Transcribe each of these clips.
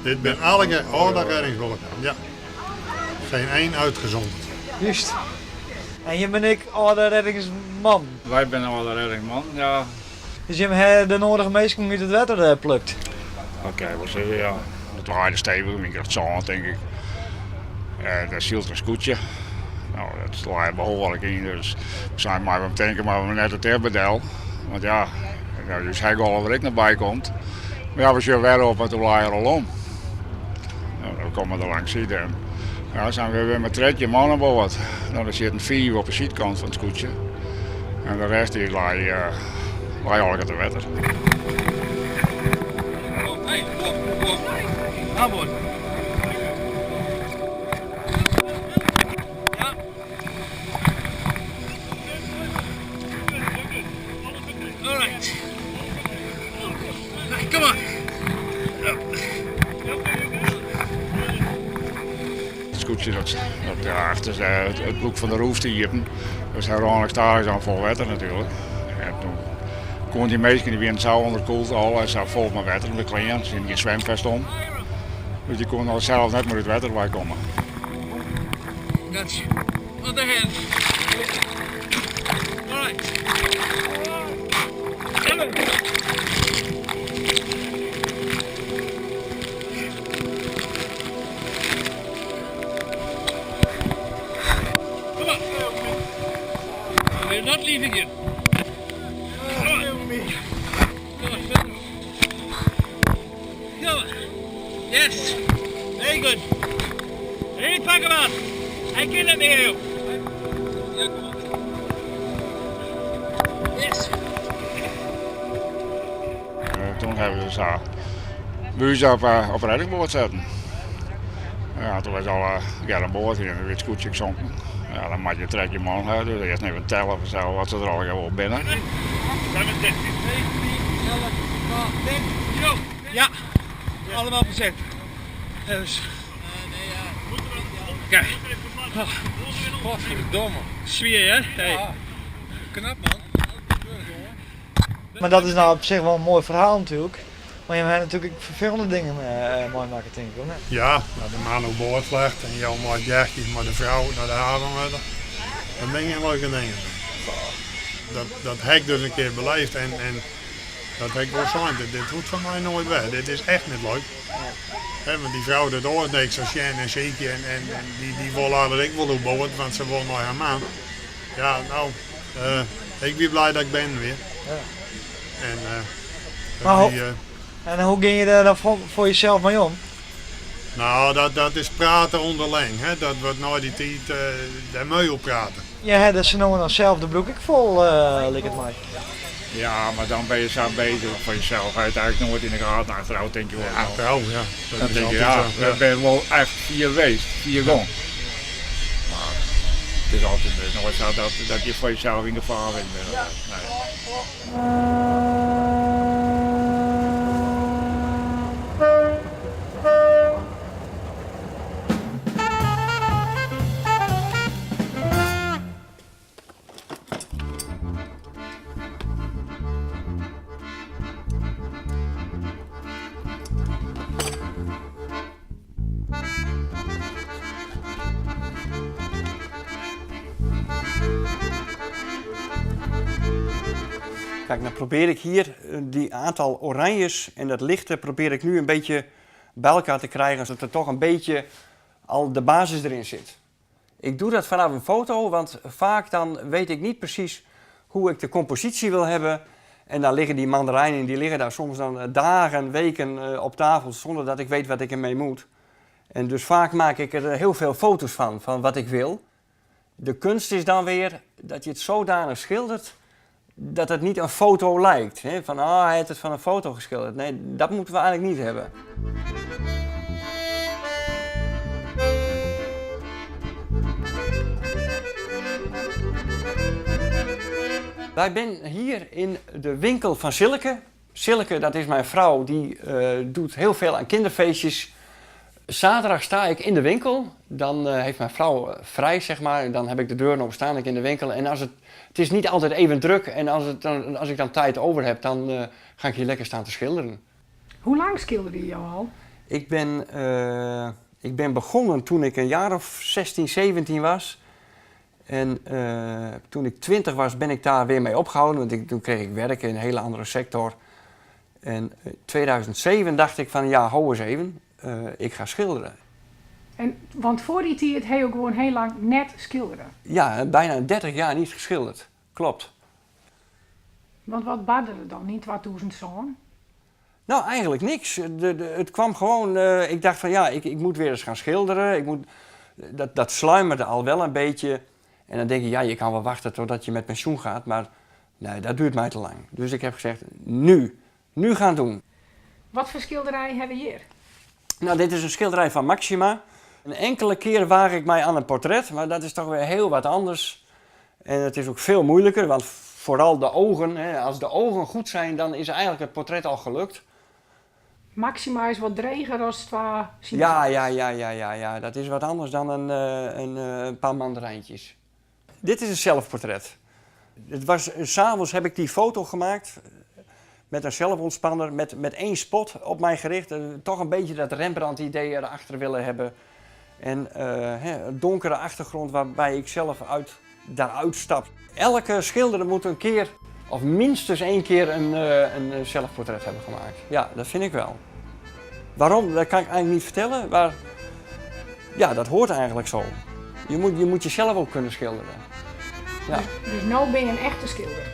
Dit ben alle reddingsboten. Ja. Geen één uitgezonderd. Juist. En hier ben ik oude reddingsman. Wij zijn al de reddingman, ja. Dus je hebt de nodige mensen uit het water plukt. Oké, we zeggen ja. Het waaide stevig, ik krijg zand denk ik. Dat zielt een scootje. Nou, dat slaat behoorlijk in, dus we zijn maar aan het denken, maar we net het herbedel. Want ja, dus hij al waar ik naar bij komt. Maar ja, we zien weer op en toen laai je al om. Nou, dan komen we er langs zitten. En ja, zijn we weer met 3 man aan boord. Nou, er zitten 4 op de zijkant van het scootje. En de rest die laai al uit het water. Hey, kom. Aan boord. Ja. Alright. Come on. Het scootje dat achter het boek van de roefstiepen. Dus uiteindelijk staan ze aan vol water natuurlijk. En toen kon die meisjes die weer zo onderkoeld al, hij zat vol met water in de kleren, er zit geen zwemvest om. Dus die kon al zelf net maar uit het water bij komen. Gotcha. On the hand. Alright. Come on. We're not leaving you. Come on. Yes. Very good. Hey, pack him on. I get it near you. Yeah, come on. Yes. Toen hebben we zo buizen op een reddingboot zetten. Ja, toen was al aan boord hier en het scootje gezonken. Ja, dan moet je 3 man uit, dus eerst even tellen of zo, wat ze er al gewoon binnen. Ja, allemaal bezet. Dus. Kijk. Godverdomme. Sfeer, hè? Hey. Knap, man. Maar dat is nou op zich wel een mooi verhaal natuurlijk. Maar je hebt natuurlijk vervelende dingen mooi maken, denk ik. Hè? Ja, dat de man op boord legt en jou maar jachtjes, maar de vrouw naar de haven met. Dat ben geen leuke dingen. Dat heb ik dus een keer beleefd en dat heb ik wel zijn. Dit hoeft van mij nooit weg. Dit is echt niet leuk. Ja, want die vrouw dat hoort niks als Jen en Ziekje en die willen dat ik wil op boord, want ze wil naar haar man. Ja, nou, ik ben blij dat ik ben weer. Ja. En, Maar en hoe ging je daar dan voor jezelf mee om? nou, dat is praten onderling. Hè? Dat wordt nooit die tijd daar mee op praten. Je hebt ze nou dan zelf de broek ik vol, lijkt het mij. Ja, maar dan ben je zo bezig van jezelf. Hij het eigenlijk nooit in de gaten achterhoud, denk je wel. Achterhoud, ja. Dan is denk je, altijd ja, zo, we zijn wel echt 4 geweest, 4 gong. Maar het is altijd nooit zo dat je voor jezelf in gevaar bent. Nee. Kijk, dan probeer ik hier die aantal oranjes en dat lichte probeer ik nu een beetje bij elkaar te krijgen, zodat er toch een beetje al de basis erin zit. Ik doe dat vanaf een foto, want vaak dan weet ik niet precies hoe ik de compositie wil hebben. En dan liggen die mandarijnen, die liggen daar soms dan dagen, weken op tafel zonder dat ik weet wat ik ermee moet. En dus vaak maak ik er heel veel foto's van wat ik wil. De kunst is dan weer dat je het zodanig schildert dat het niet een foto lijkt. Hè? Van, hij heeft het van een foto geschilderd. Nee, dat moeten we eigenlijk niet hebben. Wij zijn hier in de winkel van Silke. Silke, dat is mijn vrouw, die doet heel veel aan kinderfeestjes. Zaterdag sta ik in de winkel. Dan heeft mijn vrouw vrij, zeg maar. Dan heb ik de deur open, sta ik in de winkel. En het is niet altijd even druk. En als ik dan tijd over heb, dan ga ik hier lekker staan te schilderen. Hoe lang schilderde je jou al? Ik ben begonnen toen ik een jaar of 16, 17 was. En toen ik 20 was, ben ik daar weer mee opgehouden. Want toen kreeg ik werk in een hele andere sector. En in 2007 dacht ik van, ja, hou eens even. Ik ga schilderen. Want voor die tijd heb je ook gewoon heel lang net schilderen. Ja, bijna 30 jaar niet geschilderd. Klopt. Want wat badde er dan in 2007? Nou, eigenlijk niks. Het kwam gewoon, ik dacht van ja, ik moet weer eens gaan schilderen. Dat sluimerde al wel een beetje. En dan denk je, ja, je kan wel wachten totdat je met pensioen gaat. Maar nee, dat duurt mij te lang. Dus ik heb gezegd, nu gaan doen. Wat voor schilderij hebben we hier? Nou, dit is een schilderij van Maxima. Een enkele keer waag ik mij aan een portret, maar dat is toch weer heel wat anders. En het is ook veel moeilijker, want vooral de ogen, hè, als de ogen goed zijn, dan is eigenlijk het portret al gelukt. Maxima is wat dreger als het was. Ja, dat is wat anders dan een paar mandarijntjes. Dit is een zelfportret. Het was 's avonds heb ik die foto gemaakt met een zelfontspanner, met één spot op mij gericht. Toch een beetje dat Rembrandt-idee erachter willen hebben. En een donkere achtergrond waarbij ik zelf daaruit stap. Elke schilder moet een keer, of minstens één keer, een zelfportret hebben gemaakt. Ja, dat vind ik wel. Waarom? Dat kan ik eigenlijk niet vertellen, maar ja, dat hoort eigenlijk zo. Je moet jezelf ook kunnen schilderen. Ja. Dus nu ben je een echte schilder?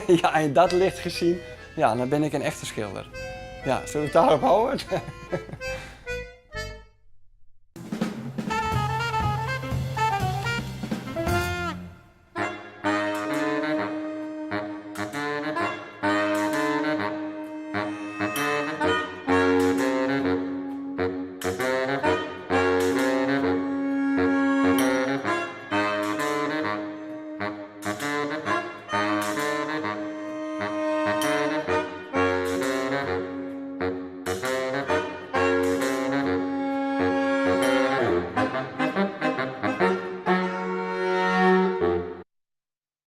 Ja, in dat licht gezien, ja, dan ben ik een echte schilder. Ja, zullen we het daarop houden?